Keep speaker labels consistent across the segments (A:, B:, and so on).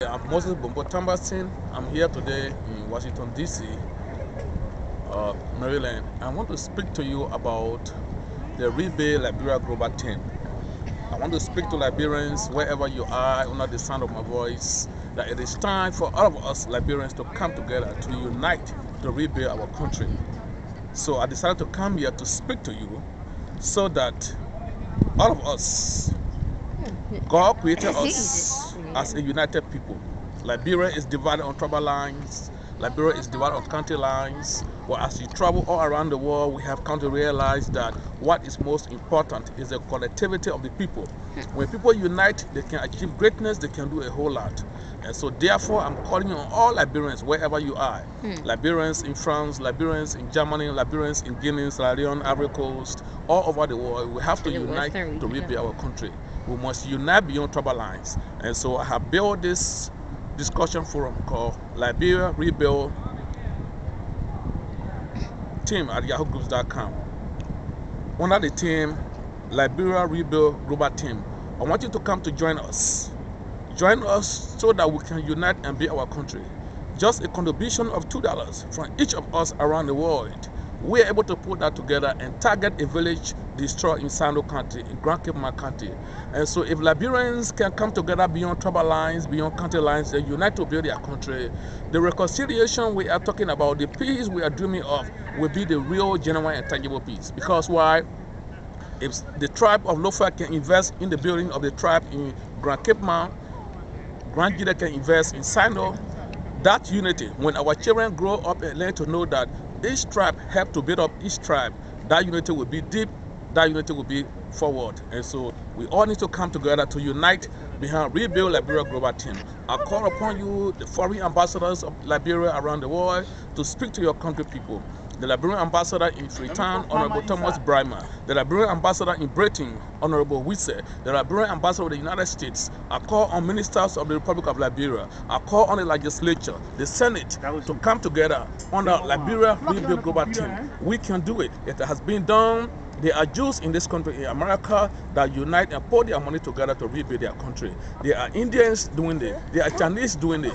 A: I'm Moses Bombo Tambasin. I'm here today in Washington, D.C., Maryland. I want to speak to you about the Rebuild Liberia Global Team. I want to speak to Liberians wherever you are under the sound of my voice that it is time for all of us Liberians to come together, to unite, to rebuild our country. So I decided to come here to speak to you so that all of us, God created us as a united people. Liberia is divided on tribal lines. Liberia is divided on country lines. Well, as you travel all around the world, we have come to realize that what is most important is the collectivity of the people. When people unite, they can achieve greatness, they can do a whole lot. And so therefore, I'm calling on all Liberians, wherever you are. Liberians in France, Liberians in Germany, Liberians in Guinea, Sierra Leone, Ivory Coast, all over the world. We have to unite to rebuild our country. We must unite beyond tribal lines. And so I have built this discussion forum called Liberia Rebuild Team at yahoogroups.com. Under the team Liberia Rebuild Global Team, I want you to come to join us. Join us so that we can unite and build our country. Just a contribution of $2 from each of us around the world. We are able to put that together and target a village destroyed in Sando County, in Grand Cape County. And so if Liberians can come together beyond tribal lines, beyond country lines, and unite to build their country, the reconciliation we are talking about, the peace we are dreaming of, will be the real, genuine, and tangible peace. Because why? If the tribe of Lofa can invest in the building of the tribe in Grand Cape Mount, Grand Gida can invest in Sando, that unity, when our children grow up and learn to know that each tribe helped to build up each tribe, that unity will be deep, that unity will be forward. And so we all need to come together to unite behind Rebuild Liberia Global Team. I call upon you, the foreign ambassadors of Liberia around the world, to speak to your country people. The Liberian ambassador in Freetown, Honorable Thomas Brymer. The Liberian ambassador in Britain, Honorable Wisse. The Liberian ambassador of the United States. I call on ministers of the Republic of Liberia. I call on the legislature, the Senate, to come together under Liberia Rebuild Global Team. We can do it. It has been done. There are Jews in this country, in America, that unite and put their money together to rebuild their country. There are Indians doing it. There are Chinese doing it.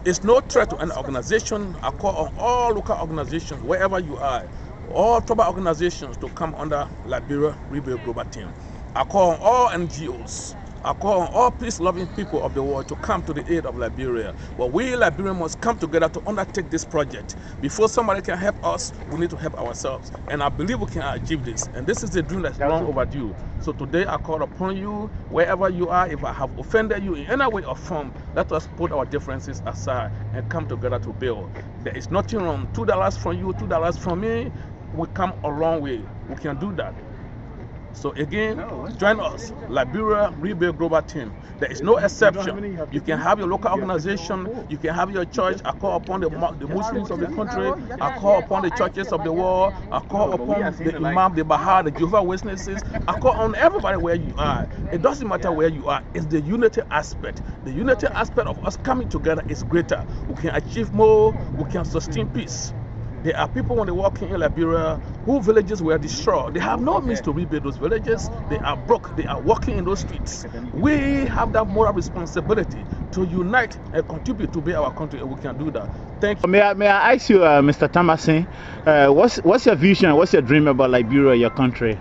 A: It's no threat to an organization. I call on all local organizations, wherever you are, all tribal organizations to come under Liberia Rebuild Global Team. I call on all NGOs. I call on all peace-loving people of the world to come to the aid of Liberia. But we Liberians must come together to undertake this project. Before somebody can help us, we need to help ourselves. And I believe we can achieve this. And this is a dream that's long overdue. So today I call upon you, wherever you are. If I have offended you in any way or form, let us put our differences aside and come together to build. There is nothing wrong. $2 from you, $2 from me, we come a long way. We can do that. So again, join us, Liberia Rebuild Global Team. There is no exception. You can have your local organization, you can have your church. I call upon the Muslims of the country, I call upon the churches of the world, I call upon the Imam, the Baha'i, the Jehovah's Witnesses, I call on everybody where you are. It doesn't matter where you are, it's the unity aspect. The unity aspect of us coming together is greater. We can achieve more, we can sustain peace. There are people when they walk in Liberia whose villages were destroyed. They have no means to rebuild those villages. They are broke. They are walking in those streets. We have that moral responsibility to unite and contribute to build our country, and we can do that. Thank you.
B: May I ask you, Mr. Thomasin, what's your vision? What's your dream about Liberia, your country,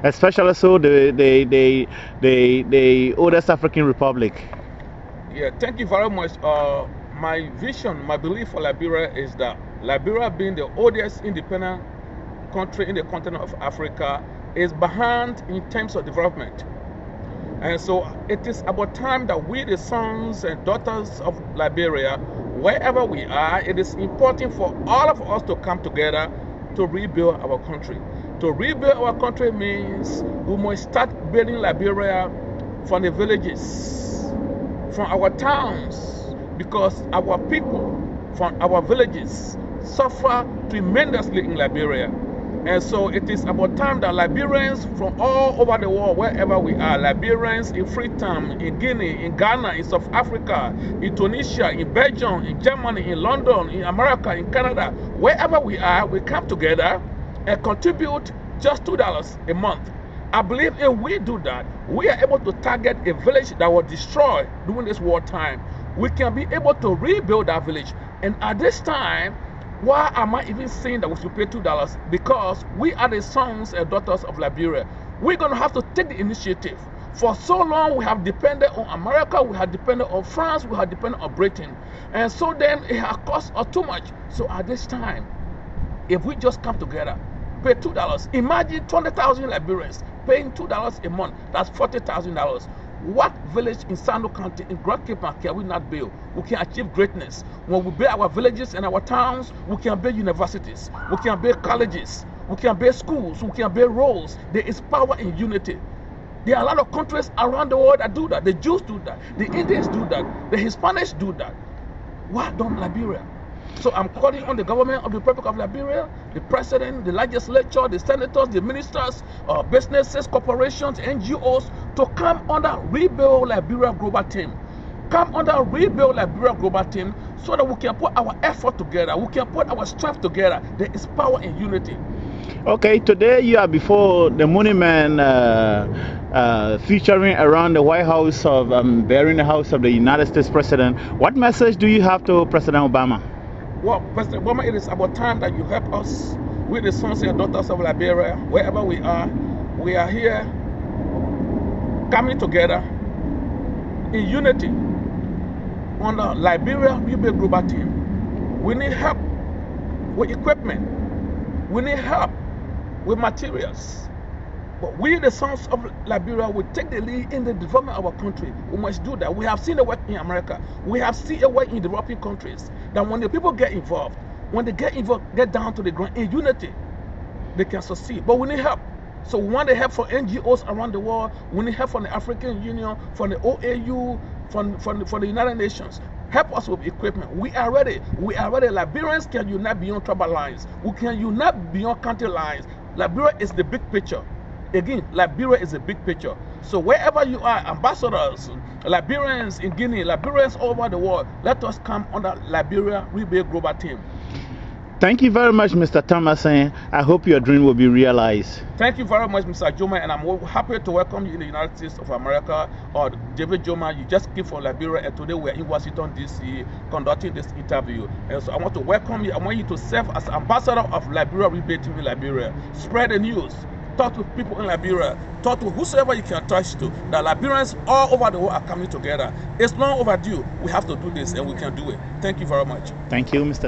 B: especially so the oldest African republic?
A: Yeah, thank you very much. My vision, my belief for Liberia is that Liberia, being the oldest independent country in the continent of Africa, is behind in terms of development. And so it is about time that we, the sons and daughters of Liberia, wherever we are, it is important for all of us to come together to rebuild our country. To rebuild our country means we must start building Liberia from the villages, from our towns, because our people from our villages suffer tremendously in Liberia. And so it is about time that Liberians from all over the world, wherever we are, Liberians in Freetown, in Guinea, in Ghana, in South Africa, in Tunisia, in Belgium, in Germany, in London, in America, in Canada, wherever we are, we come together and contribute just $2 a month. I believe if we do that, we are able to target a village that was destroyed during this wartime. we can be able to rebuild that village. And at this time, why am I even saying that we should pay $2? Because we are the sons and daughters of Liberia. We're going to have to take the initiative. For so long, we have depended on America, we have depended on France, we have depended on Britain. And so then it has cost us too much. So at this time, if we just come together, pay $2, imagine 20,000 Liberians paying $2 a month, that's $40,000. What village in Sando County, in Grand Cape can we not build? We can achieve greatness. When we build our villages and our towns, we can build universities, we can build colleges, we can build schools, we can build roads. There is power in unity. There are a lot of countries around the world that do that. The Jews do that, the Indians do that, the Hispanics do that. Why don't Liberia? So I'm calling on the government of the Republic of Liberia, the president, the legislature, the senators, the ministers, businesses, corporations, NGOs to come under Rebuild Liberia Global Team. Come under Rebuild Liberia Global Team so that we can put our effort together, we can put our strength together. There is power in unity.
B: Okay, today you are before the monument featuring around the White House of bearing the house of the United States President. What message do you have to President Obama?
A: Well, President Obama, it is about time that you help us with the sons and daughters of Liberia, wherever we are. We are here coming together in unity on the Liberia Rebuild Global Team. We need help with equipment. We need help with materials. But we, the sons of Liberia, will take the lead in the development of our country. We must do that. We have seen the work in America. We have seen the work in developing countries. That when the people get involved, when they get involved, get down to the ground in unity, they can succeed. But we need help. So we want the help from NGOs around the world. We need help from the African Union, from the OAU, from the United Nations. Help us with equipment. We are ready. We are ready. Liberians can unite beyond tribal lines. We can unite beyond country lines. Liberia is the big picture. Again, Liberia is a big picture. So wherever you are, ambassadors, Liberians in Guinea, Liberians all over the world, let us come under Liberia Rebuild Global Team.
B: Thank you very much, Mr. Thomason. I hope your dream will be realized.
A: Thank you very much, Mr. Joma, and I'm happy to welcome you in the United States of America. Or David Joma, you just came from Liberia, and today we're in Washington, D.C., conducting this interview. And so I want to welcome you. I want you to serve as ambassador of Liberia Rebuild Team in Liberia. Spread the news. Talk to people in Liberia. Talk to whosoever you can touch to. The Liberians all over the world are coming together. It's long overdue. We have to do this, and we can do it. Thank you very much.
B: Thank you, Mr.